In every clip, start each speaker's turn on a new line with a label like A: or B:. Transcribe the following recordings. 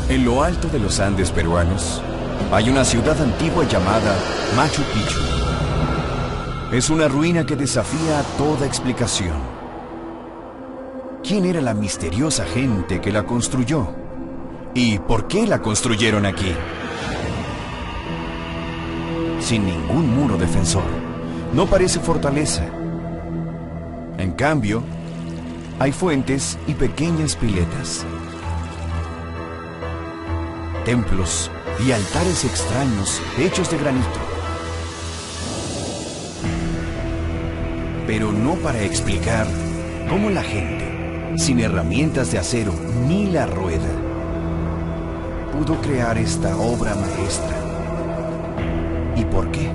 A: En lo alto de los Andes peruanos, hay una ciudad antigua llamada Machu Picchu. Es una ruina que desafía toda explicación. ¿Quién era la misteriosa gente que la construyó? ¿Y por qué la construyeron aquí? Sin ningún muro defensor, no parece fortaleza. En cambio, hay fuentes y pequeñas piletas, templos y altares extraños hechos de granito. Pero no para explicar cómo la gente, sin herramientas de acero ni la rueda, pudo crear esta obra maestra. ¿Y por qué?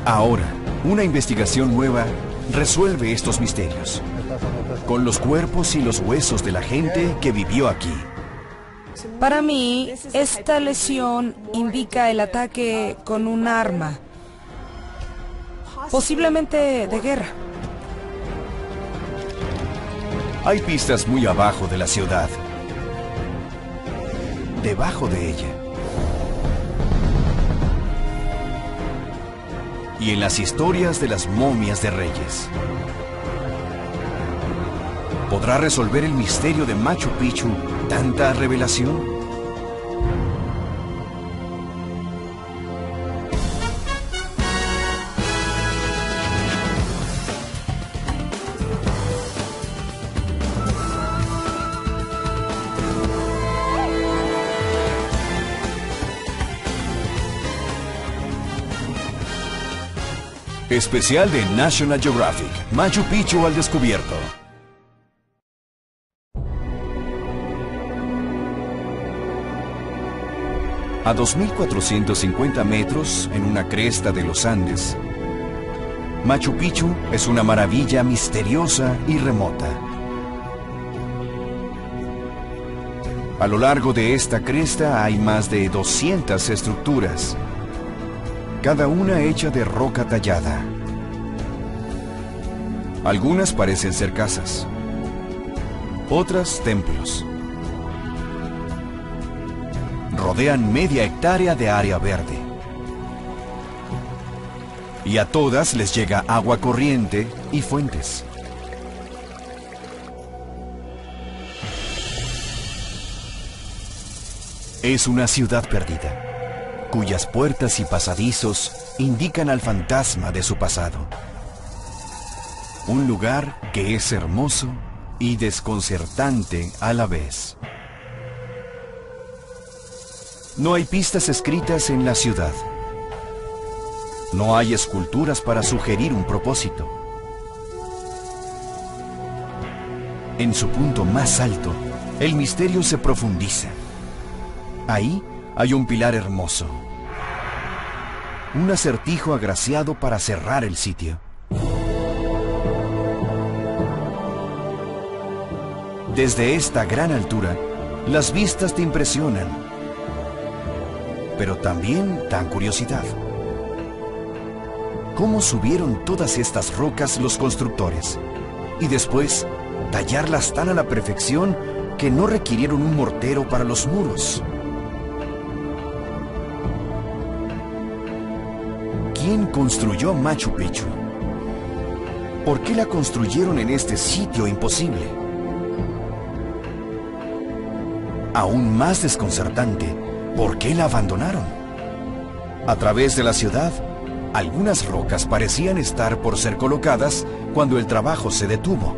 A: Ahora, una investigación nueva resuelve estos misterios, con los cuerpos y los huesos de la gente que vivió aquí.
B: Para mí, esta lesión indica el ataque con un arma, posiblemente de guerra.
A: Hay pistas muy abajo de la ciudad, debajo de ella, y en las historias de las momias de reyes. ¿Podrá resolver el misterio de Machu Picchu tanta revelación? Especial de National Geographic, Machu Picchu al descubierto. A 2.450 metros, en una cresta de los Andes, Machu Picchu es una maravilla misteriosa y remota. A lo largo de esta cresta hay más de 200 estructuras, cada una hecha de roca tallada. Algunas parecen ser casas, otras templos. Rodean media hectárea de área verde. Y a todas les llega agua corriente y fuentes. Es una ciudad perdida, cuyas puertas y pasadizos indican al fantasma de su pasado. Un lugar que es hermoso y desconcertante a la vez. No hay pistas escritas en la ciudad. No hay esculturas para sugerir un propósito. En su punto más alto, el misterio se profundiza. Ahí hay un pilar hermoso, un acertijo agraciado para cerrar el sitio. Desde esta gran altura, las vistas te impresionan, pero también dan curiosidad. ¿Cómo subieron todas estas rocas los constructores? Y después, tallarlas tan a la perfección que no requirieron un mortero para los muros. ¿Quién construyó Machu Picchu? ¿Por qué la construyeron en este sitio imposible? Aún más desconcertante, ¿por qué la abandonaron? A través de la ciudad, algunas rocas parecían estar por ser colocadas cuando el trabajo se detuvo.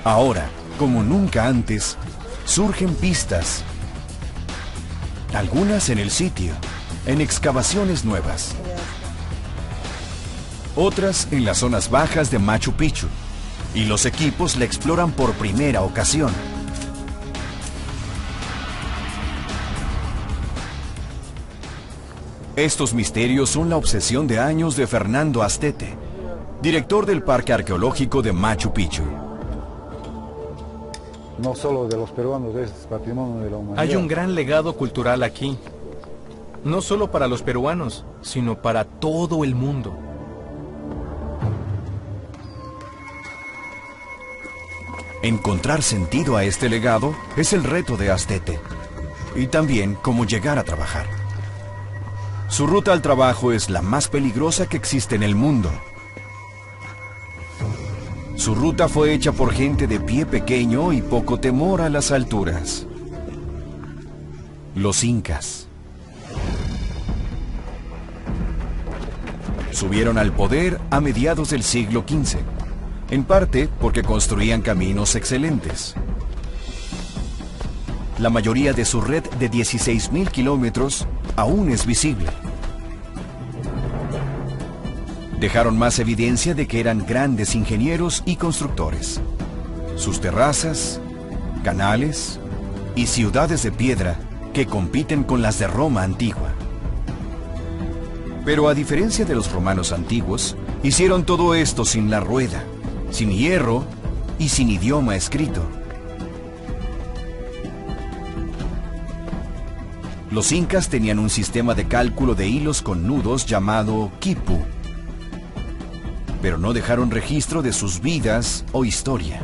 A: Ahora, como nunca antes, surgen pistas. Algunas en el sitio, en excavaciones nuevas. Otras en las zonas bajas de Machu Picchu, y los equipos la exploran por primera ocasión. Estos misterios son la obsesión de años de Fernando Astete, director del Parque Arqueológico de Machu Picchu.
C: No solo de los peruanos, es patrimonio de la humanidad.
D: Hay un gran legado cultural aquí.
C: no solo para los peruanos, sino para todo el mundo.
A: Encontrar sentido a este legado es el reto de Astete, y también cómo llegar a trabajar. Su ruta al trabajo es la más peligrosa que existe en el mundo. Su ruta fue hecha por gente de pie pequeño y poco temor a las alturas. Los incas. Subieron al poder a mediados del siglo XV, en parte porque construían caminos excelentes. La mayoría de su red de 16.000 kilómetros aún es visible. Dejaron más evidencia de que eran grandes ingenieros y constructores. Sus terrazas, canales y ciudades de piedra que compiten con las de Roma antigua. Pero a diferencia de los romanos antiguos, hicieron todo esto sin la rueda, sin hierro y sin idioma escrito. Los incas tenían un sistema de cálculo de hilos con nudos llamado quipu, pero no dejaron registro de sus vidas o historia.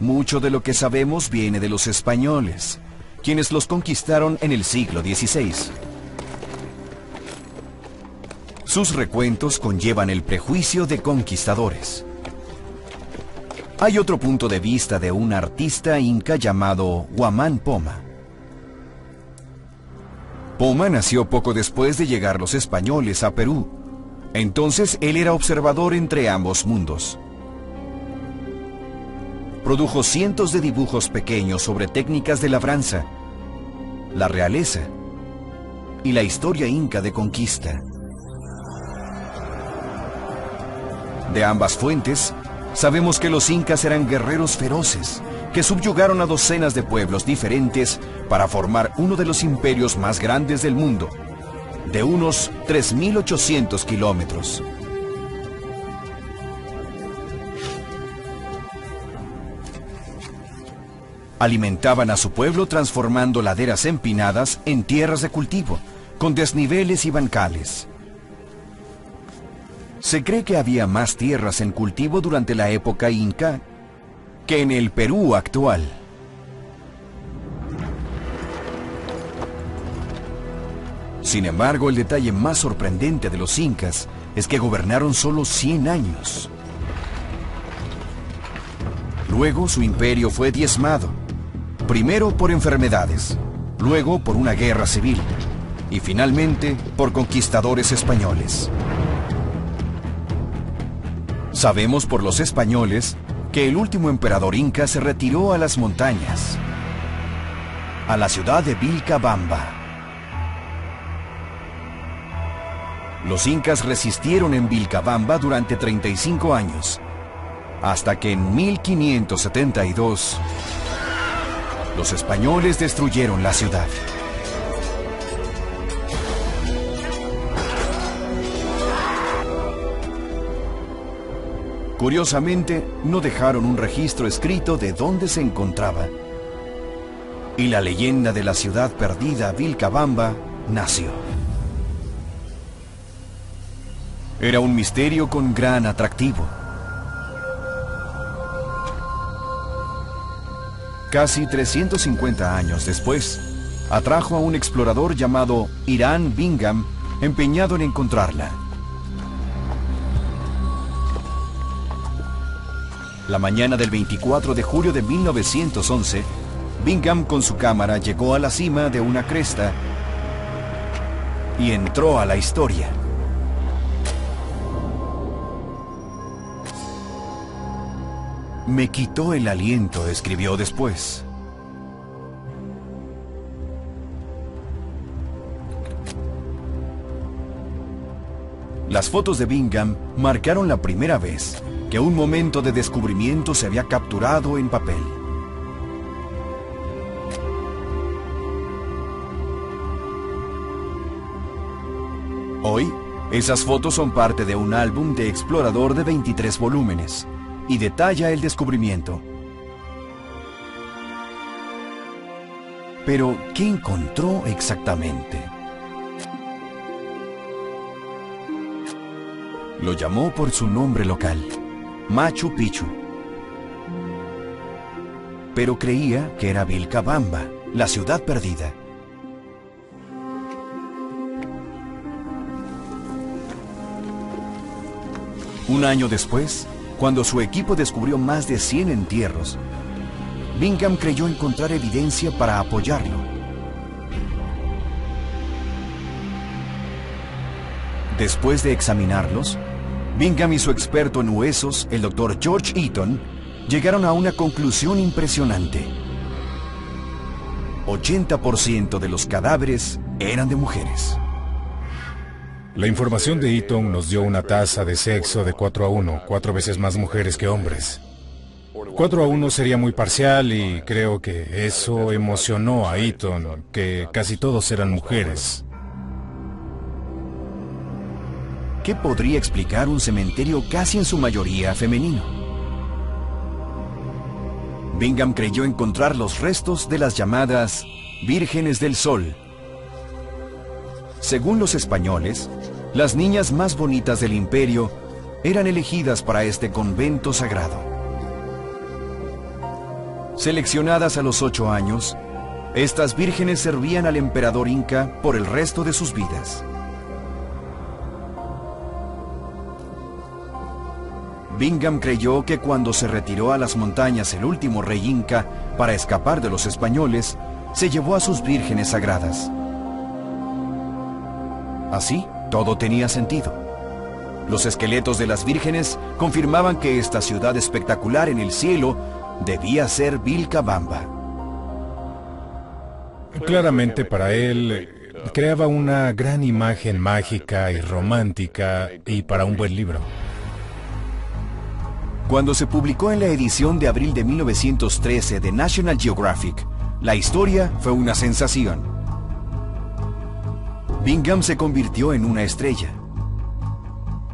A: Mucho de lo que sabemos viene de los españoles, quienes los conquistaron en el siglo XVI. Sus recuentos conllevan el prejuicio de conquistadores. Hay otro punto de vista de un artista inca llamado Huamán Poma. Poma nació poco después de llegar los españoles a Perú. Entonces él era observador entre ambos mundos. Produjo cientos de dibujos pequeños sobre técnicas de labranza, la realeza y la historia inca de conquista. De ambas fuentes, sabemos que los incas eran guerreros feroces, que subyugaron a docenas de pueblos diferentes para formar uno de los imperios más grandes del mundo, de unos 3.800 kilómetros. Alimentaban a su pueblo transformando laderas empinadas en tierras de cultivo, con desniveles y bancales. Se cree que había más tierras en cultivo durante la época inca que en el Perú actual. Sin embargo, el detalle más sorprendente de los incas es que gobernaron solo 100 años. Luego su imperio fue diezmado, primero por enfermedades, luego por una guerra civil y finalmente por conquistadores españoles. Sabemos por los españoles que el último emperador inca se retiró a las montañas, a la ciudad de Vilcabamba. Los incas resistieron en Vilcabamba durante 35 años, hasta que en 1572 los españoles destruyeron la ciudad. Curiosamente, no dejaron un registro escrito de dónde se encontraba. Y la leyenda de la ciudad perdida Vilcabamba nació. Era un misterio con gran atractivo. Casi 350 años después, atrajo a un explorador llamado Irán Bingham, empeñado en encontrarla. La mañana del 24 de julio de 1911, Bingham con su cámara llegó a la cima de una cresta y entró a la historia. Me quitó el aliento, escribió después. Las fotos de Bingham marcaron la primera vez que un momento de descubrimiento se había capturado en papel. Hoy, esas fotos son parte de un álbum de explorador de 23 volúmenes y detalla el descubrimiento. Pero, ¿qué encontró exactamente? Lo llamó por su nombre local, Machu Picchu. Pero creía que era Vilcabamba, la ciudad perdida. Un año después, cuando su equipo descubrió más de 100 entierros, Bingham creyó encontrar evidencia para apoyarlo. Después de examinarlos, Bingham y su experto en huesos, el Dr. George Eaton, llegaron a una conclusión impresionante. 80% de los cadáveres eran de mujeres.
D: La información de Eaton nos dio una tasa de sexo de 4-1, 4 veces más mujeres que hombres. 4-1 sería muy parcial y creo que eso emocionó a Eaton, que casi todos eran mujeres.
A: ¿Qué podría explicar un cementerio casi en su mayoría femenino? Bingham creyó encontrar los restos de las llamadas Vírgenes del Sol. Según los españoles, las niñas más bonitas del imperio eran elegidas para este convento sagrado. Seleccionadas a los 8 años, estas vírgenes servían al emperador inca por el resto de sus vidas. Bingham creyó que cuando se retiró a las montañas el último rey inca para escapar de los españoles, se llevó a sus vírgenes sagradas. Así, todo tenía sentido. Los esqueletos de las vírgenes confirmaban que esta ciudad espectacular en el cielo debía ser Vilcabamba.
D: Claramente para él, creaba una gran imagen mágica y romántica y para un buen libro.
A: Cuando se publicó en la edición de abril de 1913 de National Geographic, la historia fue una sensación. Bingham se convirtió en una estrella.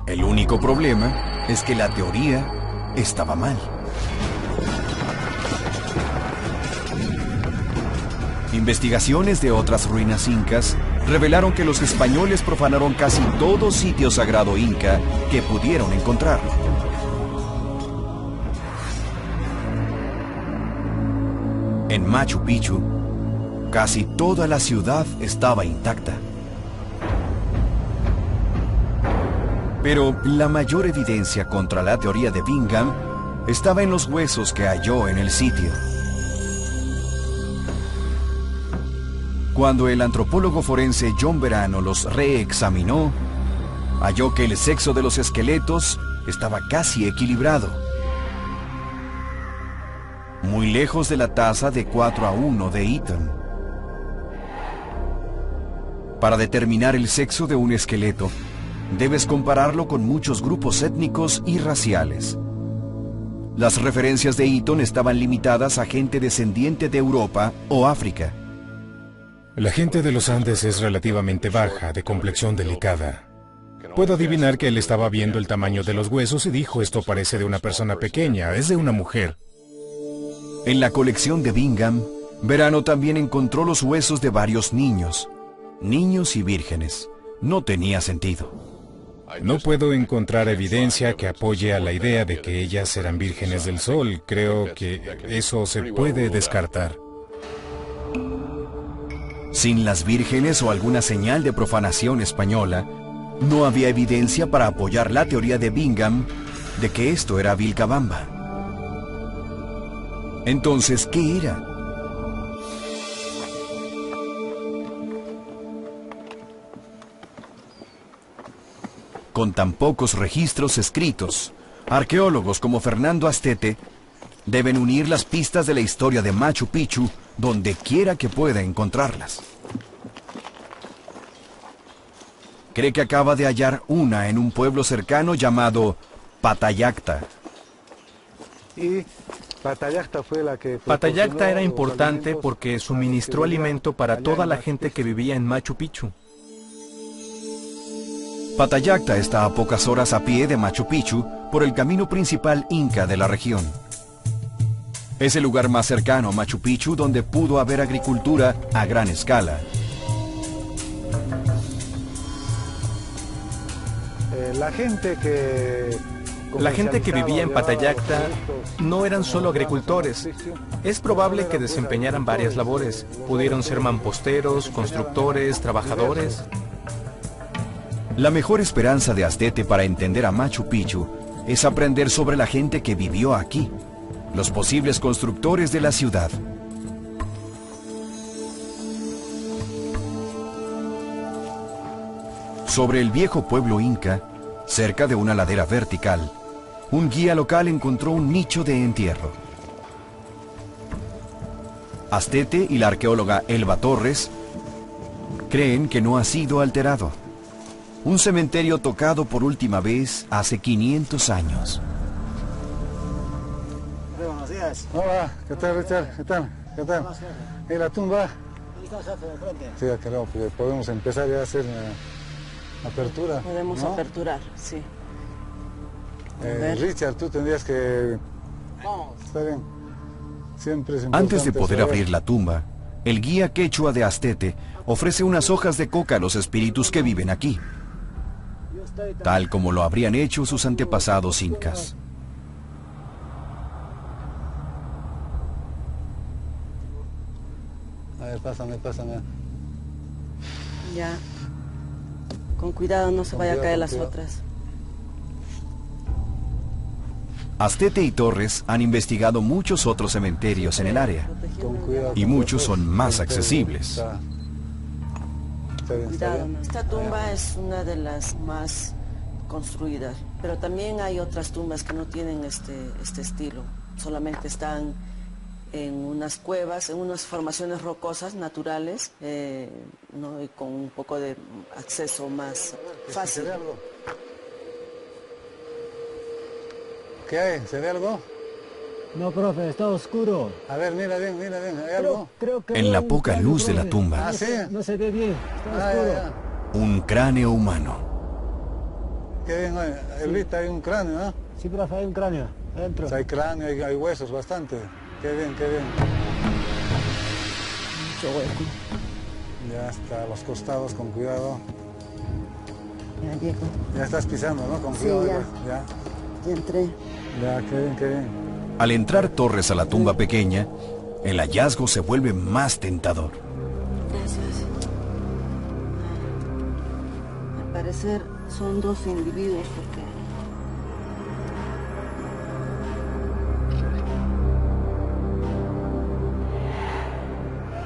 A: El único problema es que la teoría estaba mal. Investigaciones de otras ruinas incas revelaron que los españoles profanaron casi todo sitio sagrado inca que pudieron encontrar. En Machu Picchu, casi toda la ciudad estaba intacta. Pero la mayor evidencia contra la teoría de Bingham estaba en los huesos que halló en el sitio. Cuando el antropólogo forense John Verano los reexaminó, halló que el sexo de los esqueletos estaba casi equilibrado, muy lejos de la tasa de 4-1 de Eaton. Para determinar el sexo de un esqueleto, debes compararlo con muchos grupos étnicos y raciales. Las referencias de Eaton estaban limitadas a gente descendiente de Europa o África.
D: La gente de los Andes es relativamente baja, de complexión delicada. Puedo adivinar que él estaba viendo el tamaño de los huesos y dijo: esto parece de una persona pequeña, es de una mujer.
A: En la colección de Bingham, Verano también encontró los huesos de varios niños y vírgenes. No tenía sentido.
D: No puedo encontrar evidencia que apoye a la idea de que ellas eran vírgenes del sol. Creo que eso se puede descartar.
A: Sin las vírgenes o alguna señal de profanación española, no había evidencia para apoyar la teoría de Bingham de que esto era Vilcabamba. Entonces, ¿qué era? Con tan pocos registros escritos, arqueólogos como Fernando Astete deben unir las pistas de la historia de Machu Picchu donde quiera que pueda encontrarlas. Cree que acaba de hallar una en un pueblo cercano llamado Patayacta.
C: Patayacta era importante porque suministró alimento para toda la gente que vivía en Machu Picchu.
A: Patayacta está a pocas horas a pie de Machu Picchu por el camino principal inca de la región. Es el lugar más cercano a Machu Picchu donde pudo haber agricultura a gran escala.
E: La gente que
C: vivía en Patallacta no eran solo agricultores. Es probable que desempeñaran varias labores. Pudieron ser mamposteros, constructores, trabajadores.
A: La mejor esperanza de Astete para entender a Machu Picchu es aprender sobre la gente que vivió aquí, los posibles constructores de la ciudad. Sobre el viejo pueblo inca, cerca de una ladera vertical, un guía local encontró un nicho de entierro. Astete y la arqueóloga Elba Torres creen que no ha sido alterado. Un cementerio tocado por última vez hace 500 años.
E: Buenos días. Hola, ¿qué tal, Richard? ¿Qué tal? ¿Qué tal? ¿Y la tumba?
F: Ahí está el jefe de frente.
E: Sí, claro, porque podemos empezar ya a hacer la apertura.
F: Podemos aperturar, sí.
E: Richard, tú tendrías que...
F: Vamos.
E: Está bien. Siempre es importante
A: Antes de poder
E: saber.
A: abrir la tumba, el guía quechua de Astete ofrece unas hojas de coca a los espíritus que viven aquí, tal como lo habrían hecho sus antepasados incas.
E: A ver, pásame.
F: Ya. Con cuidado, no se
E: Con
F: vaya a
E: cuidado,
F: caer
E: con
F: las
E: cuidado.
F: otras.
A: Astete y Torres han investigado muchos otros cementerios en el área,
E: Con cuidado.
A: y
E: con
A: muchos
E: cuidado.
A: son más
E: Está bien,
A: accesibles.
E: Está bien, está
F: Cuidado,
E: bien.
F: ¿no? Esta tumba es una de las más construidas, pero también hay otras tumbas que no tienen este estilo. Solamente están en unas cuevas, en unas formaciones rocosas naturales, ¿no? Y con un poco de acceso más fácil.
E: ¿Se ve algo? ¿Qué hay? ¿Se ve algo?
G: No, profe, está oscuro.
E: A ver, mira bien, ¿hay algo?
G: Creo que
A: En la
G: hay un
A: poca
G: cráneo,
A: luz de la
G: profe.
A: tumba,
E: Ah, sí.
G: No se ve bien, está
E: Ah,
G: oscuro.
E: ya.
A: un cráneo humano.
E: Qué bien, oye. Elvita, hay un cráneo, ¿no?
G: Sí, profe, hay un cráneo adentro.
E: O sea, hay cráneo, hay huesos bastante. Qué bien.
F: Mucho hueco.
E: Ya está, a los costados, con cuidado.
F: Ya llego,
E: Ya estás pisando, ¿no? Con
F: Sí,
E: cuidado.
F: ya.
E: Ya,
F: ya entré.
E: ya, qué bien.
A: Al entrar Torres a la tumba pequeña, el hallazgo se vuelve más tentador.
F: Gracias. Al parecer son dos individuos porque...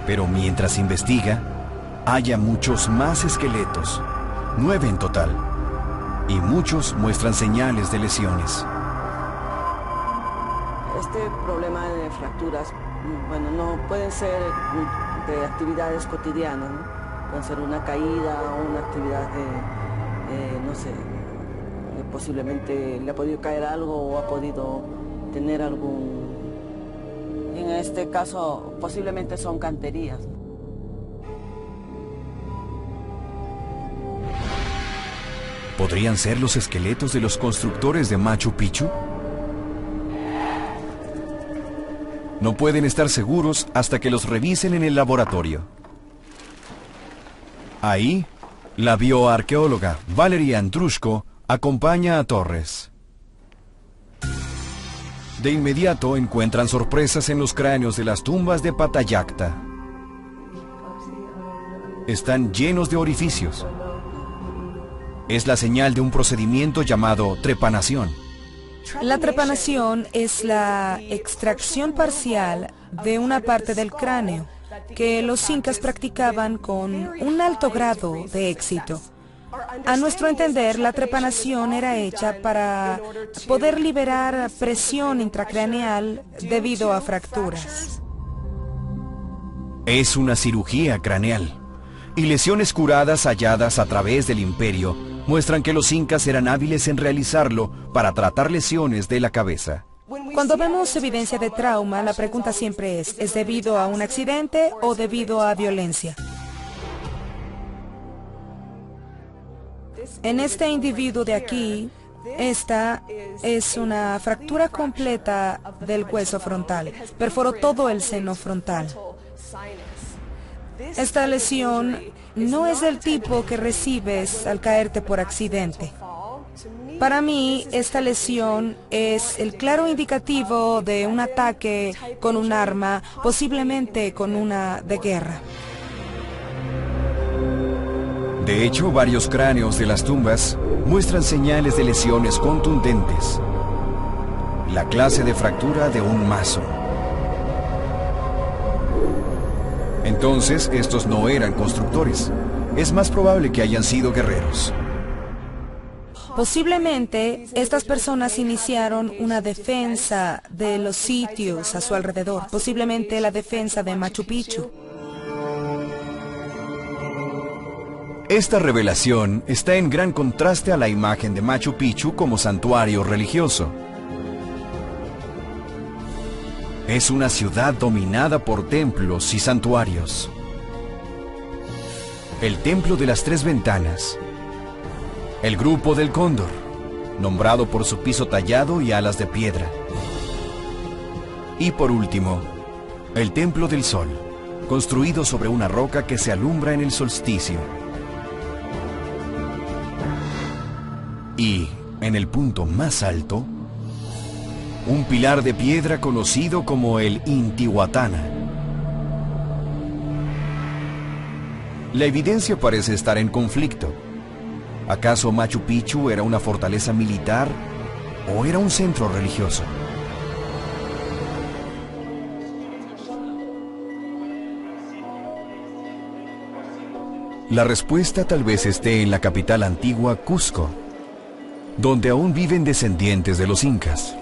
A: Pero mientras investiga, halla muchos más esqueletos, 9 en total, y muchos muestran señales de lesiones.
F: Este problema de fracturas, bueno, no pueden ser de actividades cotidianas, ¿no? Pueden ser una caída o una actividad de, no sé, posiblemente le ha podido caer algo o ha podido tener algún... En este caso, posiblemente son canterías.
A: ¿Podrían ser los esqueletos de los constructores de Machu Picchu? No pueden estar seguros hasta que los revisen en el laboratorio. Ahí, la bioarqueóloga Valeria Andrushko acompaña a Torres. De inmediato encuentran sorpresas en los cráneos de las tumbas de Patallacta. Están llenos de orificios. Es la señal de un procedimiento llamado trepanación.
B: La trepanación es la extracción parcial de una parte del cráneo que los incas practicaban con un alto grado de éxito. A nuestro entender, la trepanación era hecha para poder liberar presión intracraneal debido a fracturas.
A: Es una cirugía craneal, y lesiones curadas halladas a través del imperio muestran que los incas eran hábiles en realizarlo para tratar lesiones de la cabeza.
B: Cuando vemos evidencia de trauma, la pregunta siempre ¿es debido a un accidente o debido a violencia? En este individuo de aquí, Esta es una fractura completa del hueso frontal. Perforó todo el seno frontal. Esta lesión no es del tipo que recibes al caerte por accidente. Para mí, esta lesión es el claro indicativo de un ataque con un arma, posiblemente con una de guerra.
A: De hecho, varios cráneos de las tumbas muestran señales de lesiones contundentes. La clase de fractura de un mazo. Entonces, estos no eran constructores. Es más probable que hayan sido guerreros.
B: Posiblemente, estas personas iniciaron una defensa de los sitios a su alrededor. Posiblemente la defensa de Machu Picchu.
A: Esta revelación está en gran contraste a la imagen de Machu Picchu como santuario religioso. Es una ciudad dominada por templos y santuarios. El Templo de las Tres Ventanas. El Grupo del Cóndor, nombrado por su piso tallado y alas de piedra. Y por último, el Templo del Sol, construido sobre una roca que se alumbra en el solsticio. Y, en el punto más alto, un pilar de piedra conocido como el Intihuatana. La evidencia parece estar en conflicto. ¿Acaso Machu Picchu era una fortaleza militar o era un centro religioso? La respuesta tal vez esté en la capital antigua, Cusco, donde aún viven descendientes de los incas.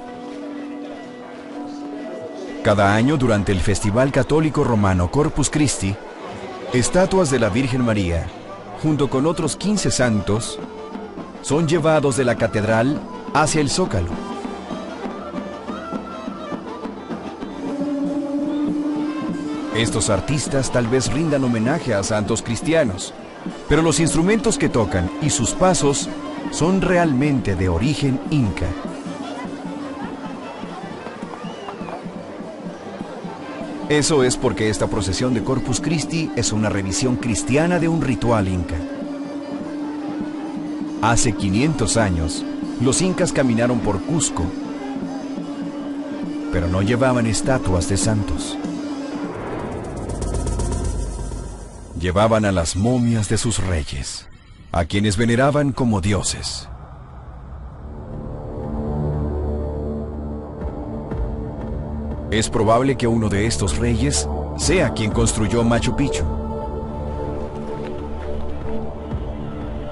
A: Cada año, durante el Festival Católico Romano Corpus Christi, estatuas de la Virgen María, junto con otros 15 santos, son llevados de la catedral hacia el Zócalo. Estos artistas tal vez rindan homenaje a santos cristianos, pero los instrumentos que tocan y sus pasos son realmente de origen inca. Eso es porque esta procesión de Corpus Christi es una revisión cristiana de un ritual inca. Hace 500 años, los incas caminaron por Cusco, pero no llevaban estatuas de santos. Llevaban a las momias de sus reyes, a quienes veneraban como dioses. Es probable que uno de estos reyes sea quien construyó Machu Picchu.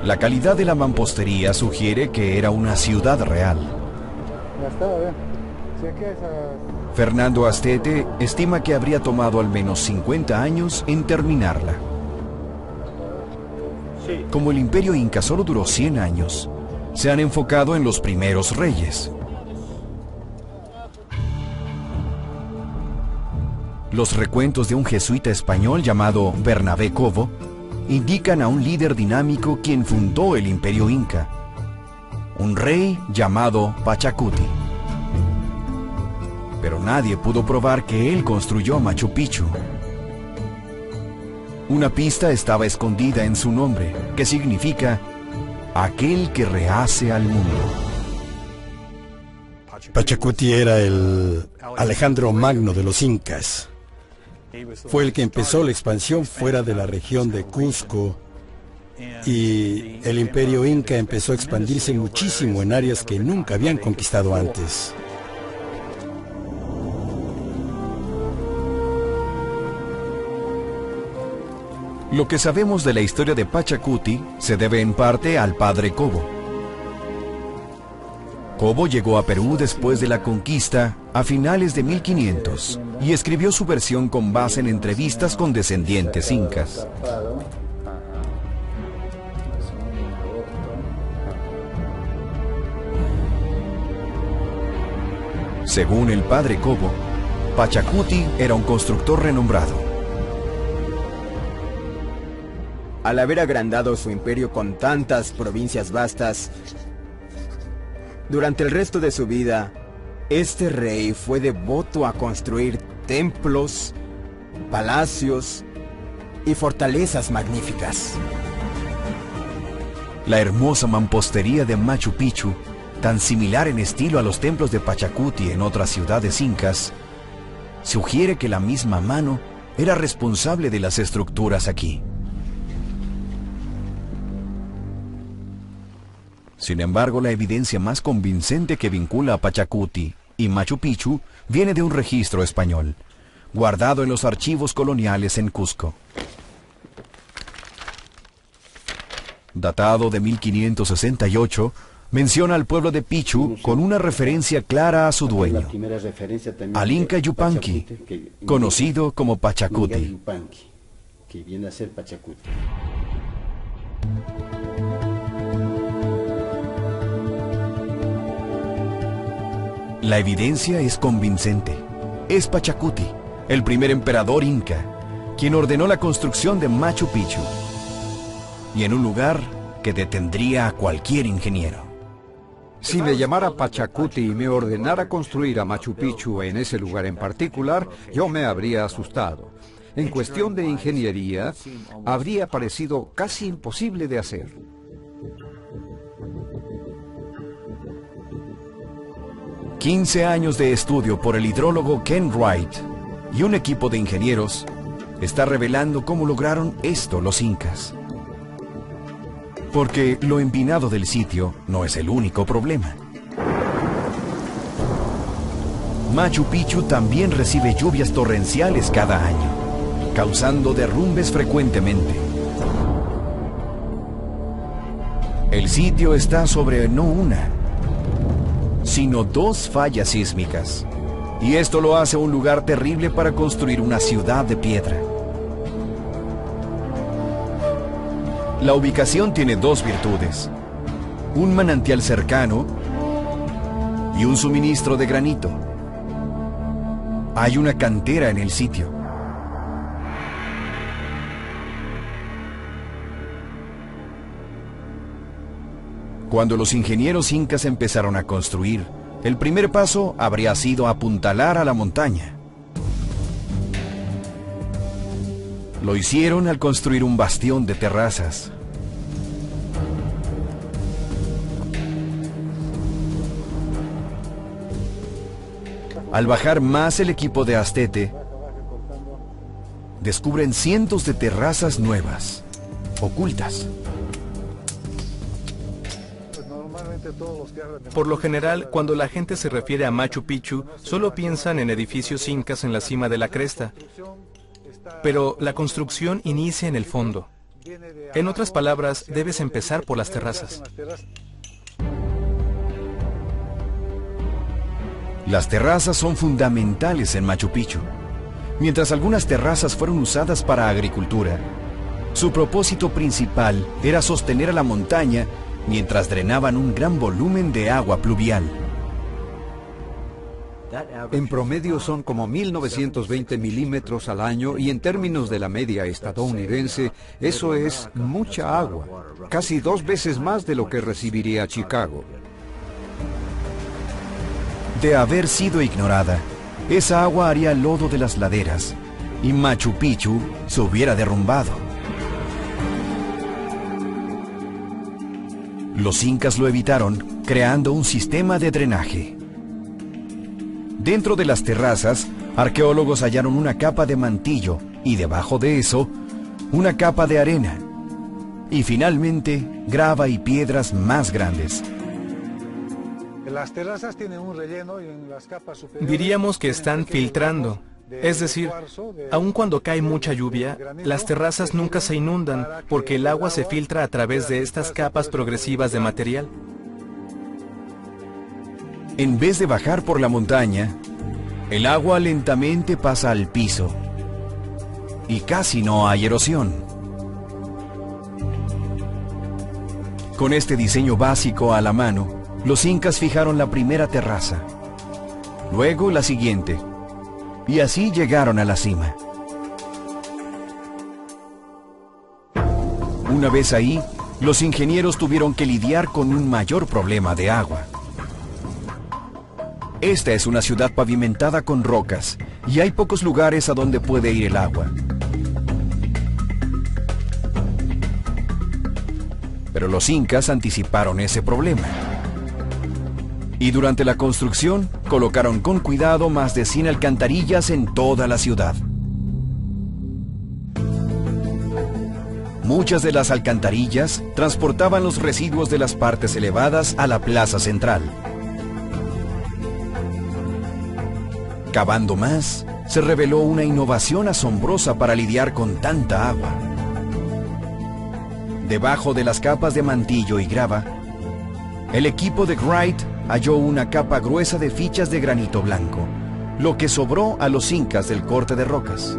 A: La calidad de la mampostería sugiere que era una ciudad real. Fernando Astete estima que habría tomado al menos 50 años en terminarla. Como el imperio inca solo duró 100 años, se han enfocado en los primeros reyes. Los recuentos de un jesuita español llamado Bernabé Cobo indican a un líder dinámico quien fundó el imperio inca, un rey llamado Pachacuti. Pero nadie pudo probar que él construyó Machu Picchu. Una pista estaba escondida en su nombre, que significa aquel que rehace al mundo.
H: Pachacuti era el Alejandro Magno de los incas. Fue el que empezó la expansión fuera de la región de Cusco y el imperio inca empezó a expandirse muchísimo en áreas que nunca habían conquistado antes.
A: Lo que sabemos de la historia de Pachacuti se debe en parte al padre Cobo. Cobo llegó a Perú después de la conquista a finales de 1500 y escribió su versión con base en entrevistas con descendientes incas. Según el padre Cobo, Pachacuti era un constructor renombrado.
I: Al haber agrandado su imperio con tantas provincias vastas, Durante el resto de su vida, este rey fue devoto a construir templos, palacios y fortalezas magníficas.
A: La hermosa mampostería de Machu Picchu, tan similar en estilo a los templos de Pachacuti en otras ciudades incas, sugiere que la misma mano era responsable de las estructuras aquí. Sin embargo, la evidencia más convincente que vincula a Pachacuti y Machu Picchu viene de un registro español, guardado en los archivos coloniales en Cusco. Datado de 1568, menciona al pueblo de Pichu con una referencia clara a su dueño, al Inca Yupanqui, conocido como Pachacuti. La evidencia es convincente. Es Pachacuti, el primer emperador inca, quien ordenó la construcción de Machu Picchu, y en un lugar que detendría a cualquier ingeniero.
J: Si me llamara Pachacuti y me ordenara construir a Machu Picchu en ese lugar en particular, yo me habría asustado. En cuestión de ingeniería, habría parecido casi imposible de hacer.
A: «15 años de estudio por el hidrólogo Ken Wright y un equipo de ingenieros está revelando cómo lograron esto los incas. Porque lo empinado del sitio no es el único problema. Machu Picchu también recibe lluvias torrenciales cada año, causando derrumbes frecuentemente. El sitio está sobre no una, sino 2 fallas sísmicas, y esto lo hace un lugar terrible para construir una ciudad de piedra. La ubicación tiene 2 virtudes: un manantial cercano y un suministro de granito. Hay una cantera en el sitio. Cuando los ingenieros incas empezaron a construir, el primer paso habría sido apuntalar a la montaña. Lo hicieron al construir un bastión de terrazas. Al bajar más el equipo de Astete, descubren cientos de terrazas nuevas, ocultas.
C: Por lo general, cuando la gente se refiere a Machu Picchu, solo piensan en edificios incas en la cima de la cresta. Pero la construcción inicia en el fondo. En otras palabras, debes empezar por las terrazas.
A: Las terrazas son fundamentales en Machu Picchu. Mientras algunas terrazas fueron usadas para agricultura, su propósito principal era sostener a la montaña mientras drenaban un gran volumen de agua pluvial.
J: En promedio son como 1920 milímetros al año, y en términos de la media estadounidense, eso es mucha agua, casi 2 veces más de lo que recibiría Chicago.
A: De haber sido ignorada, esa agua haría lodo de las laderas y Machu Picchu se hubiera derrumbado. Los incas lo evitaron creando un sistema de drenaje. Dentro de las terrazas, arqueólogos hallaron una capa de mantillo y debajo de eso, una capa de arena y finalmente grava y piedras más grandes.
E: Las terrazas tienen un relleno y en las capas superiores
C: Diríamos que están filtrando. Es decir, aun cuando cae mucha lluvia, las terrazas nunca se inundan porque el agua se filtra a través de estas capas progresivas de material.
A: En vez de bajar por la montaña, el agua lentamente pasa al piso y casi no hay erosión. Con este diseño básico a la mano, los incas fijaron la primera terraza, luego la siguiente, y así llegaron a la cima. Una vez ahí, los ingenieros tuvieron que lidiar con un mayor problema de agua. Esta es una ciudad pavimentada con rocas y hay pocos lugares a donde puede ir el agua. Pero los incas anticiparon ese problema. Y durante la construcción colocaron con cuidado más de 100 alcantarillas en toda la ciudad. Muchas de las alcantarillas transportaban los residuos de las partes elevadas a la plaza central. Cavando más, se reveló una innovación asombrosa para lidiar con tanta agua. Debajo de las capas de mantillo y grava, el equipo de Wright halló una capa gruesa de fichas de granito blanco, lo que sobró a los incas del corte de rocas.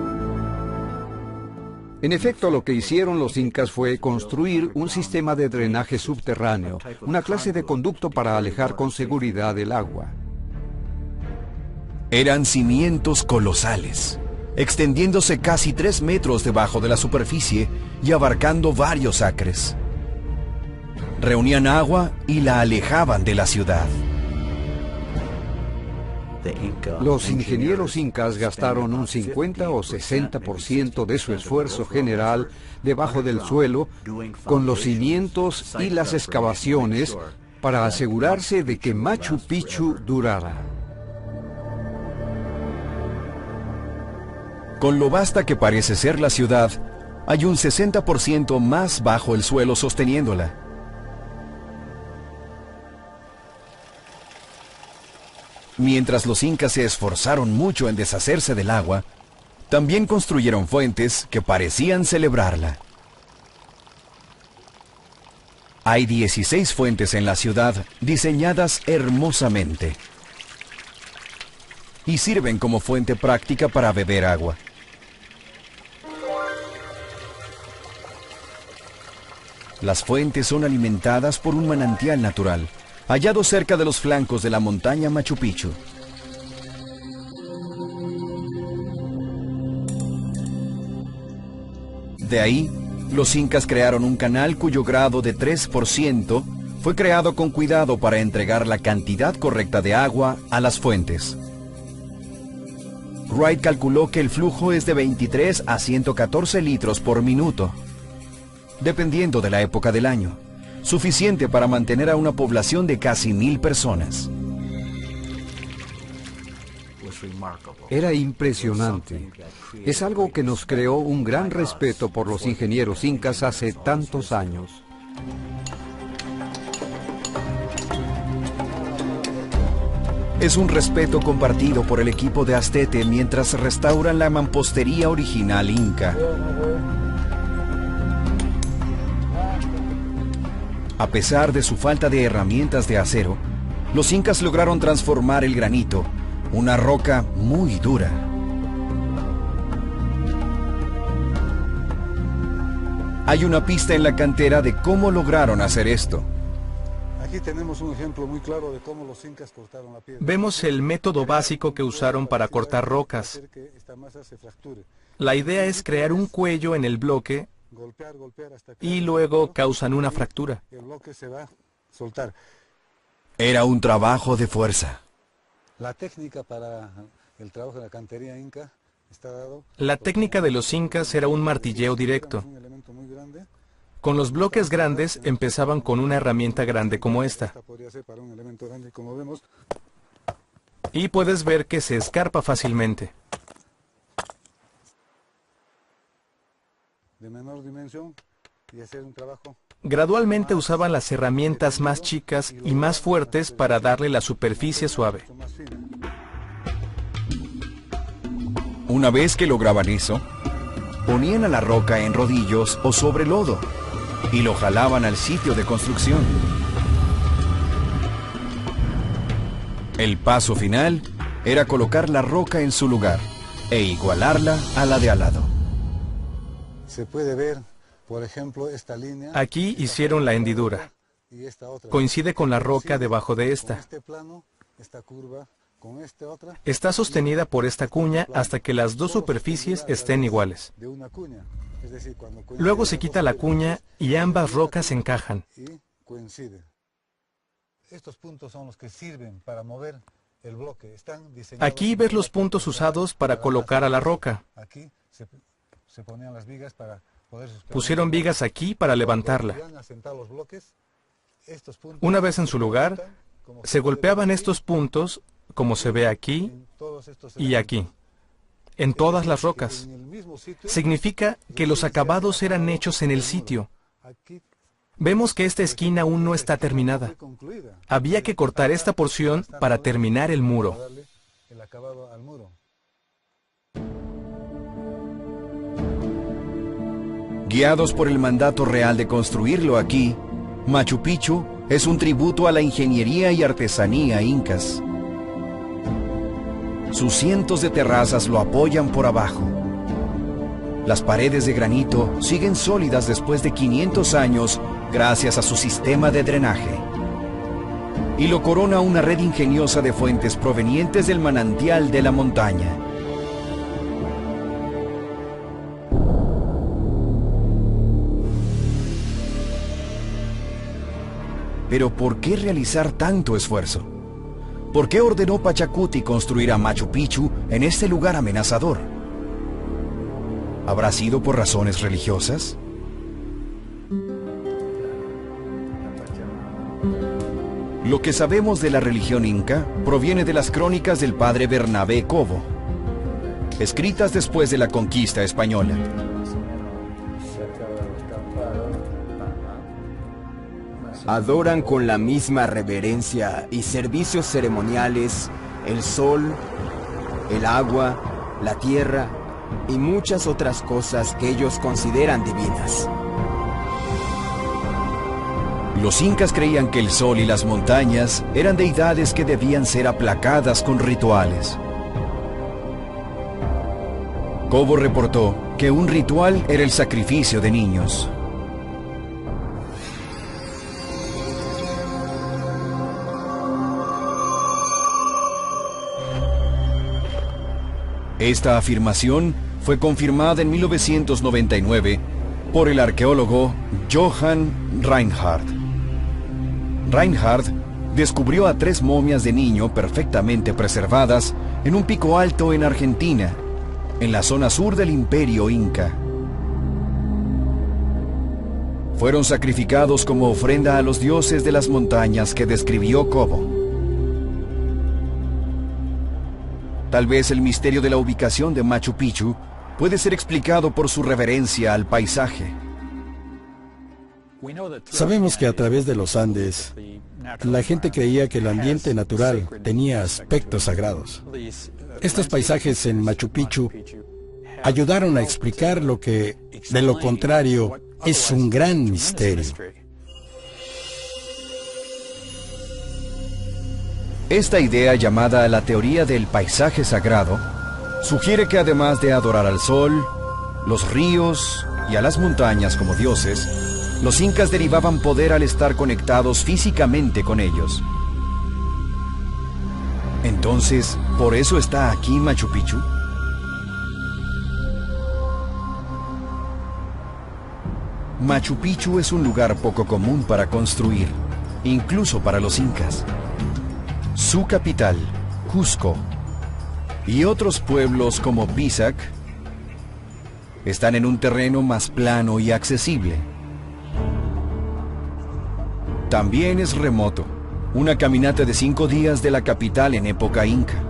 J: En efecto, lo que hicieron los incas fue construir un sistema de drenaje subterráneo, una clase de conducto para alejar con seguridad el agua.
A: Eran cimientos colosales, extendiéndose casi 3 metros debajo de la superficie y abarcando varios acres. Reunían agua y la alejaban de la ciudad.
J: Los ingenieros incas gastaron un 50 o 60% de su esfuerzo general debajo del suelo con los cimientos y las excavaciones para asegurarse de que Machu Picchu durara.
A: Con lo vasta que parece ser la ciudad, hay un 60% más bajo el suelo sosteniéndola. Mientras los incas se esforzaron mucho en deshacerse del agua, también construyeron fuentes que parecían celebrarla. Hay 16 fuentes en la ciudad diseñadas hermosamente y sirven como fuente práctica para beber agua. Las fuentes son alimentadas por un manantial natural, hallado cerca de los flancos de la montaña Machu Picchu. De ahí, los incas crearon un canal cuyo grado de 3% fue creado con cuidado para entregar la cantidad correcta de agua a las fuentes. Wright calculó que el flujo es de 23 a 114 litros por minuto, dependiendo de la época del año, suficiente para mantener a una población de casi 1000 personas.
J: Era impresionante. Es algo que nos creó un gran respeto por los ingenieros incas hace tantos años.
A: Es un respeto compartido por el equipo de Astete mientras restauran la mampostería original inca. A pesar de su falta de herramientas de acero, los incas lograron transformar el granito, una roca muy dura. Hay una pista en la cantera de cómo lograron hacer esto.
E: Aquí tenemos un ejemplo muy claro de cómo los incas cortaron la piedra.
C: Vemos el método básico que usaron para cortar rocas. La idea es crear un cuello en el bloque y luego causan una fractura.
E: El bloque se va a soltar.
A: Era un trabajo de fuerza.
E: La técnica para el trabajo de la cantería inca está dado.
C: La técnica de los incas era un martilleo directo.
E: Un elemento muy grande.
C: Con los bloques grandes empezaban con una herramienta grande como esta.
E: Podría ser para un elemento grande, como vemos.
C: Y puedes ver que se escarpa fácilmente.
E: De menor dimensión y hacer un trabajo.
C: Gradualmente usaban las herramientas más chicas y más fuertes para darle la superficie suave.
A: Una vez que lograban eso, ponían a la roca en rodillos o sobre lodo y lo jalaban al sitio de construcción. El paso final era colocar la roca en su lugar e igualarla a la de al lado.
E: Se puede ver, por ejemplo, esta línea.
C: Aquí hicieron la hendidura. Coincide con la roca debajo de esta. Está sostenida por esta cuña hasta que las dos superficies estén iguales. Luego se quita la cuña y ambas rocas encajan.
E: Estos puntos son los que sirven para mover
C: Aquí ves los puntos usados para colocar a la roca.
E: Aquí se ponían las vigas para poder suspender.
C: Pusieron vigas aquí para levantarla. Una vez en su lugar, se golpeaban estos puntos, como se ve aquí y aquí, en todas las rocas. Significa que los acabados eran hechos en el sitio. Vemos que esta esquina aún no está terminada. Había que cortar esta porción para terminar el muro.
A: Guiados por el mandato real de construirlo aquí, Machu Picchu es un tributo a la ingeniería y artesanía incas. Sus cientos de terrazas lo apoyan por abajo. Las paredes de granito siguen sólidas después de 500 años gracias a su sistema de drenaje. Y lo corona una red ingeniosa de fuentes provenientes del manantial de la montaña. Pero ¿por qué realizar tanto esfuerzo? ¿Por qué ordenó Pachacuti construir a Machu Picchu en este lugar amenazador? ¿Habrá sido por razones religiosas? Lo que sabemos de la religión inca proviene de las crónicas del padre Bernabé Cobo, escritas después de la conquista española.
I: Adoran con la misma reverencia y servicios ceremoniales el sol, el agua, la tierra y muchas otras cosas que ellos consideran divinas.
A: Los incas creían que el sol y las montañas eran deidades que debían ser aplacadas con rituales. Cobo reportó que un ritual era el sacrificio de niños. Esta afirmación fue confirmada en 1999 por el arqueólogo Johann Reinhardt. Reinhardt descubrió a 3 momias de niño perfectamente preservadas en un pico alto en Argentina, en la zona sur del Imperio Inca. Fueron sacrificados como ofrenda a los dioses de las montañas que describió Cobo. Tal vez el misterio de la ubicación de Machu Picchu puede ser explicado por su reverencia al paisaje.
H: Sabemos que a través de los Andes, la gente creía que el ambiente natural tenía aspectos sagrados. Estos paisajes en Machu Picchu ayudaron a explicar lo que, de lo contrario, es un gran misterio.
A: Esta idea, llamada la teoría del paisaje sagrado, sugiere que además de adorar al sol, los ríos y a las montañas como dioses, los incas derivaban poder al estar conectados físicamente con ellos. Entonces, ¿por eso está aquí Machu Picchu? Machu Picchu es un lugar poco común para construir, incluso para los incas. Su capital, Cusco, y otros pueblos como Pisac están en un terreno más plano y accesible. También es remoto, una caminata de 5 días de la capital en época inca.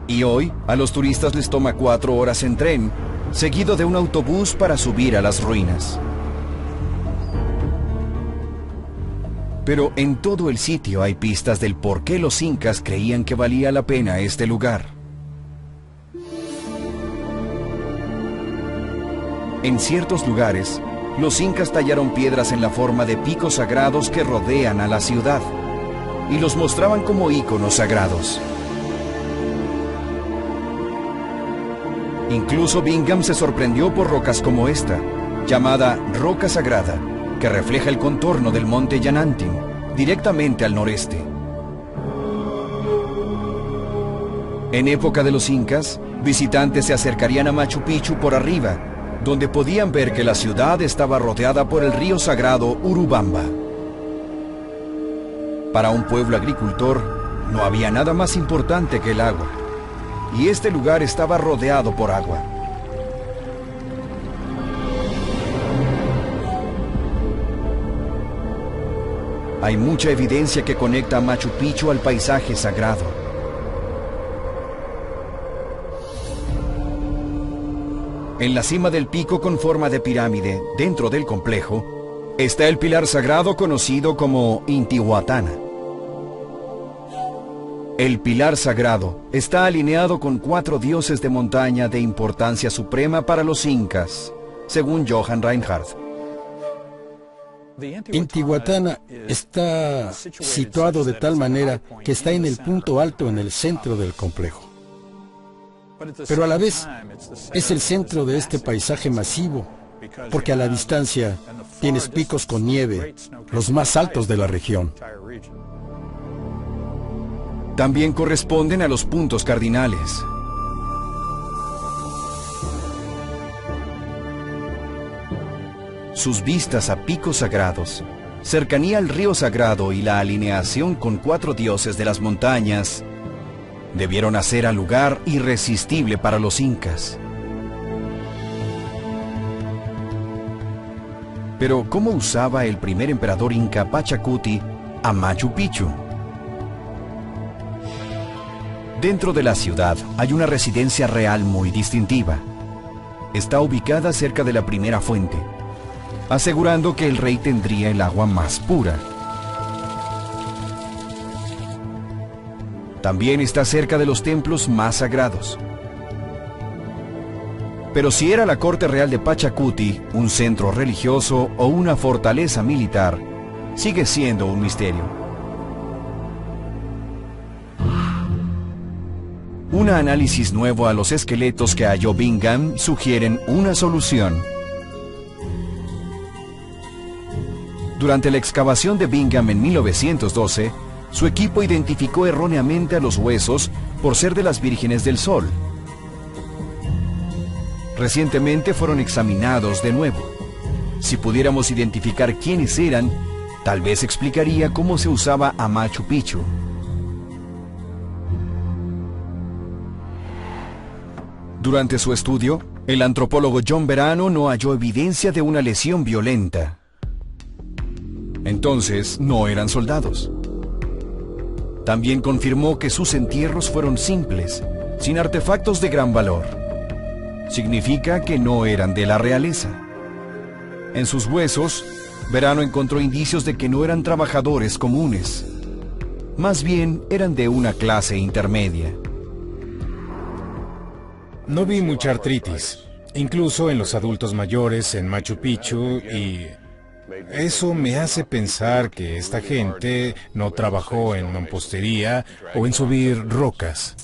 A: Y hoy a los turistas les toma 4 horas en tren, seguido de un autobús para subir a las ruinas. Pero en todo el sitio hay pistas del por qué los incas creían que valía la pena este lugar. En ciertos lugares, los incas tallaron piedras en la forma de picos sagrados que rodean a la ciudad y los mostraban como íconos sagrados. Incluso Bingham se sorprendió por rocas como esta, llamada Roca Sagrada, que refleja el contorno del monte Yanantin, directamente al noreste. En época de los incas, visitantes se acercarían a Machu Picchu por arriba, donde podían ver que la ciudad estaba rodeada por el río sagrado Urubamba. Para un pueblo agricultor, No había nada más importante que el agua, y este lugar estaba rodeado por agua. Hay mucha evidencia que conecta a Machu Picchu al paisaje sagrado. En la cima del pico con forma de pirámide, dentro del complejo, está el pilar sagrado conocido como Intihuatana. El pilar sagrado está alineado con 4 dioses de montaña de importancia suprema para los incas, según Johann Reinhardt.
H: Intihuatana está situado de tal manera que está en el punto alto en el centro del complejo. Pero a la vez es el centro de este paisaje masivo, porque a la distancia tienes picos con nieve, los más altos de la región.
A: También corresponden a los puntos cardinales. Sus vistas a picos sagrados, cercanía al río sagrado y la alineación con 4 dioses de las montañas debieron hacer al lugar irresistible para los incas. Pero ¿cómo usaba el primer emperador inca Pachacuti a Machu Picchu? Dentro de la ciudad hay una residencia real muy distintiva. Está ubicada cerca de la primera fuente, asegurando que el rey tendría el agua más pura. También está cerca de los templos más sagrados. Pero si era la corte real de Pachacuti, un centro religioso o una fortaleza militar, sigue siendo un misterio. Un análisis nuevo a los esqueletos que halló Bingham sugieren una solución. Durante la excavación de Bingham en 1912, su equipo identificó erróneamente a los huesos por ser de las Vírgenes del Sol. Recientemente fueron examinados de nuevo. Si pudiéramos identificar quiénes eran, tal vez explicaría cómo se usaba a Machu Picchu. Durante su estudio, el antropólogo John Verano no halló evidencia de una lesión violenta. Entonces, no eran soldados. También confirmó que sus entierros fueron simples, sin artefactos de gran valor. Significa que no eran de la realeza. En sus huesos, Verano encontró indicios de que no eran trabajadores comunes. Más bien, eran de una clase intermedia.
D: No vi mucha artritis, incluso en los adultos mayores en Machu Picchu, y eso me hace pensar que esta gente no trabajó en mampostería o en subir rocas.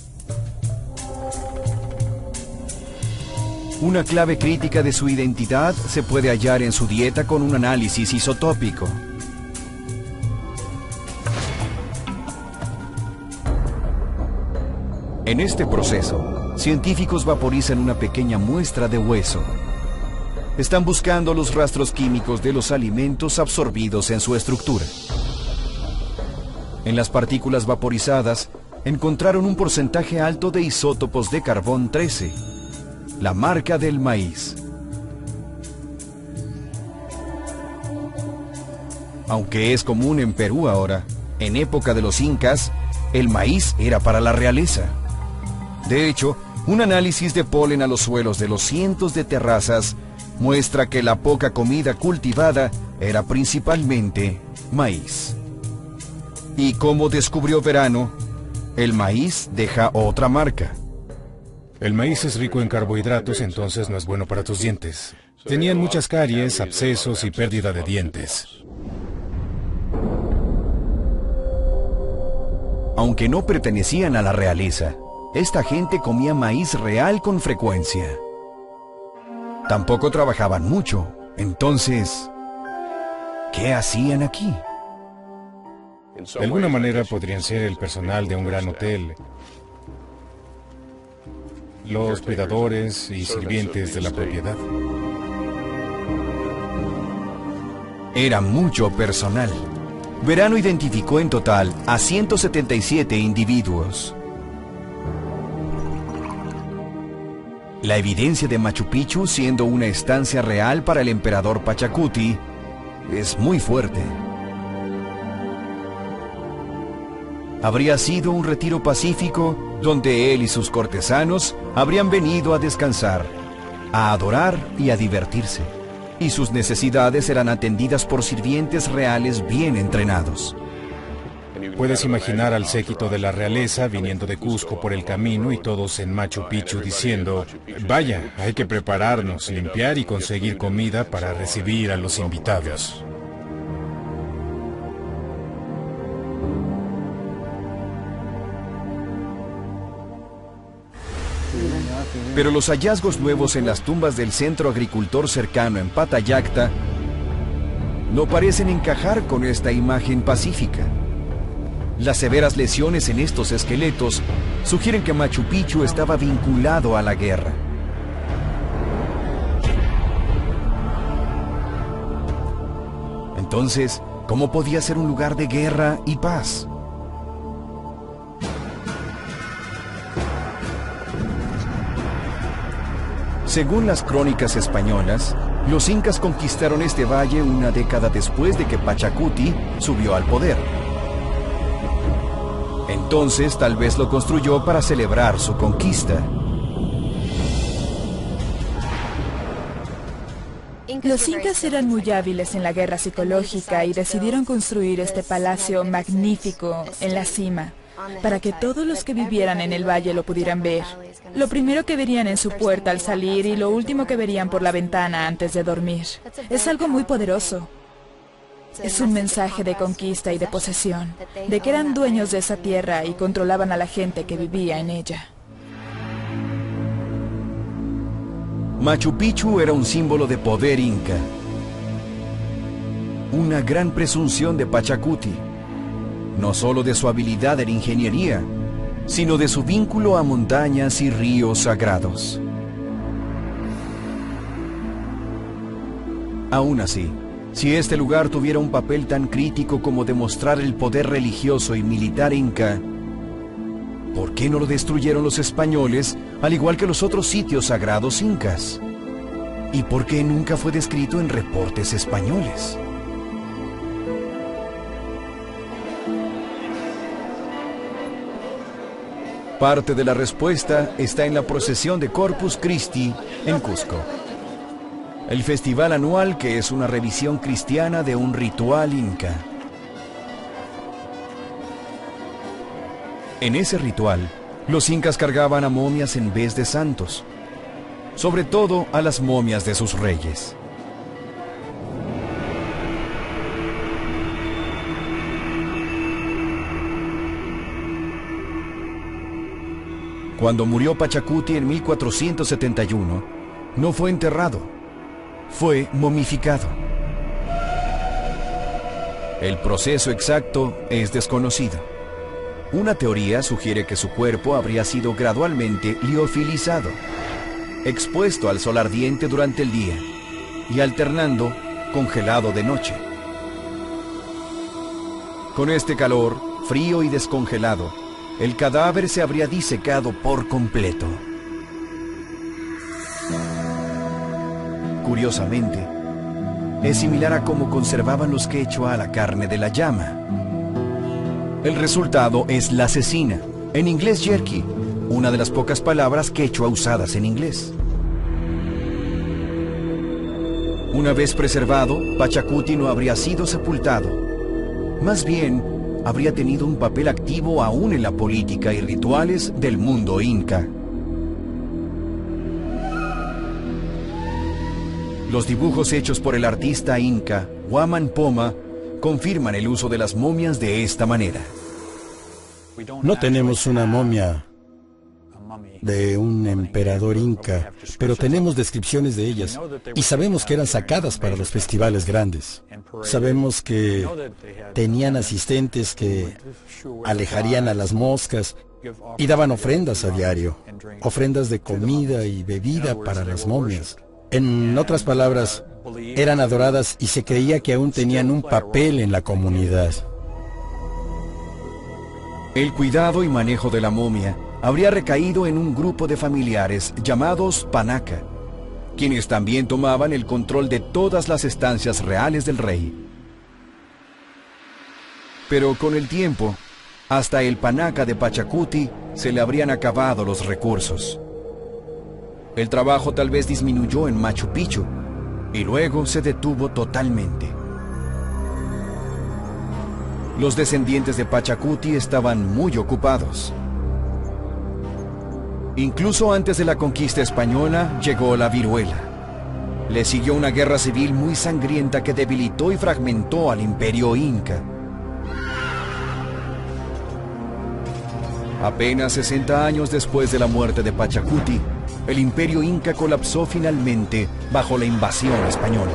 A: Una clave crítica de su identidad se puede hallar en su dieta con un análisis isotópico. En este proceso, científicos vaporizan una pequeña muestra de hueso. Están buscando los rastros químicos de los alimentos absorbidos en su estructura. En las partículas vaporizadas, encontraron un porcentaje alto de isótopos de carbón 13, la marca del maíz. Aunque es común en Perú ahora, en época de los incas, el maíz era para la realeza. De hecho, un análisis de polen a los suelos de los cientos de terrazas muestra que la poca comida cultivada era principalmente maíz. Y como descubrió Verano, el maíz deja otra marca.
D: El maíz es rico en carbohidratos, entonces no es bueno para tus dientes. Tenían muchas caries, abscesos y pérdida de dientes.
A: Aunque no pertenecían a la realeza, esta gente comía maíz real con frecuencia. Tampoco trabajaban mucho, entonces, ¿qué hacían aquí?
D: De alguna manera podrían ser el personal de un gran hotel, los cuidadores y sirvientes de la propiedad.
A: Era mucho personal. Verano identificó en total a 177 individuos. La evidencia de Machu Picchu siendo una estancia real para el emperador Pachacuti es muy fuerte. Habría sido un retiro pacífico donde él y sus cortesanos habrían venido a descansar, a adorar y a divertirse, y sus necesidades eran atendidas por sirvientes reales bien entrenados.
D: Puedes imaginar al séquito de la realeza viniendo de Cusco por el camino y todos en Machu Picchu diciendo: vaya, hay que prepararnos, limpiar y conseguir comida para recibir a los invitados.
A: Pero los hallazgos nuevos en las tumbas del centro agricultor cercano en Patayacta no parecen encajar con esta imagen pacífica. Las severas lesiones en estos esqueletos sugieren que Machu Picchu estaba vinculado a la guerra. Entonces, ¿cómo podía ser un lugar de guerra y paz? Según las crónicas españolas, los incas conquistaron este valle una década después de que Pachacuti subió al poder. Entonces, tal vez lo construyó para celebrar su conquista.
K: Los incas eran muy hábiles en la guerra psicológica y decidieron construir este palacio magnífico en la cima, para que todos los que vivieran en el valle lo pudieran ver. Lo primero que verían en su puerta al salir y lo último que verían por la ventana antes de dormir. Es algo muy poderoso. Es un mensaje de conquista y de posesión, de que eran dueños de esa tierra y controlaban a la gente que vivía en ella.
A: Machu Picchu era un símbolo de poder inca. Una gran presunción de Pachacuti, no solo de su habilidad en ingeniería, sino de su vínculo a montañas y ríos sagrados. Aún así, si este lugar tuviera un papel tan crítico como demostrar el poder religioso y militar inca, ¿por qué no lo destruyeron los españoles, al igual que los otros sitios sagrados incas? ¿Y por qué nunca fue descrito en reportes españoles? Parte de la respuesta está en la procesión de Corpus Christi en Cusco, el festival anual que es una revisión cristiana de un ritual inca. En ese ritual, los incas cargaban a momias en vez de santos, sobre todo a las momias de sus reyes. Cuando murió Pachacuti en 1471, no fue enterrado, fue momificado. El proceso exacto es desconocido. Una teoría sugiere que su cuerpo habría sido gradualmente liofilizado, expuesto al sol ardiente durante el día y alternando congelado de noche. Con este calor, frío y descongelado, el cadáver se habría disecado por completo. Curiosamente, es similar a cómo conservaban los quechua la carne de la llama. El resultado es la cecina, en inglés jerky, una de las pocas palabras quechua usadas en inglés. Una vez preservado, Pachacuti no habría sido sepultado. Más bien, habría tenido un papel activo aún en la política y rituales del mundo inca. Los dibujos hechos por el artista inca Huaman Poma confirman el uso de las momias de esta manera.
H: No tenemos una momia de un emperador inca, pero tenemos descripciones de ellas y sabemos que eran sacadas para los festivales grandes. Sabemos que tenían asistentes que alejarían a las moscas y daban ofrendas a diario, ofrendas de comida y bebida para las momias. En otras palabras, eran adoradas y se creía que aún tenían un papel en la comunidad.
A: El cuidado y manejo de la momia habría recaído en un grupo de familiares llamados Panaca, quienes también tomaban el control de todas las estancias reales del rey. Pero con el tiempo, hasta el Panaca de Pachacuti se le habrían acabado los recursos. El trabajo tal vez disminuyó en Machu Picchu y luego se detuvo totalmente. Los descendientes de Pachacuti estaban muy ocupados. Incluso antes de la conquista española llegó la viruela. Le siguió una guerra civil muy sangrienta que debilitó y fragmentó al imperio inca. Apenas 60 años después de la muerte de Pachacuti, el imperio inca colapsó finalmente bajo la invasión española.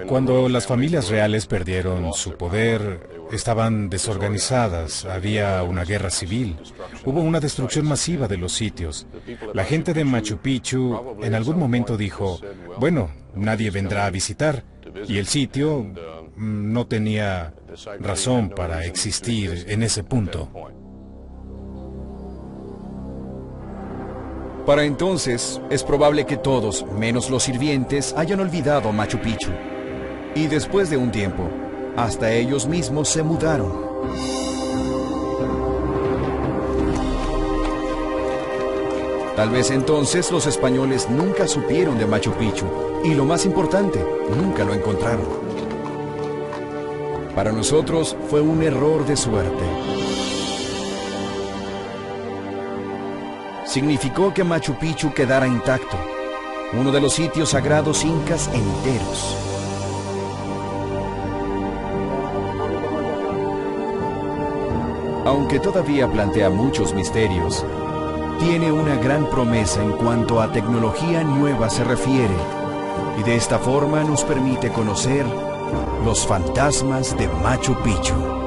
D: Cuando las familias reales perdieron su poder, estaban desorganizadas, había una guerra civil, hubo una destrucción masiva de los sitios. La gente de Machu Picchu en algún momento dijo, bueno, nadie vendrá a visitar, y el sitio no tenía razón para existir en ese punto.
A: Para entonces, es probable que todos, menos los sirvientes, hayan olvidado Machu Picchu. Y después de un tiempo, hasta ellos mismos se mudaron. Tal vez entonces los españoles nunca supieron de Machu Picchu y lo más importante, nunca lo encontraron. Para nosotros fue un error de suerte. Significó que Machu Picchu quedara intacto, uno de los sitios sagrados incas enteros. Aunque todavía plantea muchos misterios, tiene una gran promesa en cuanto a tecnología nueva se refiere, y de esta forma nos permite conocer los fantasmas de Machu Picchu.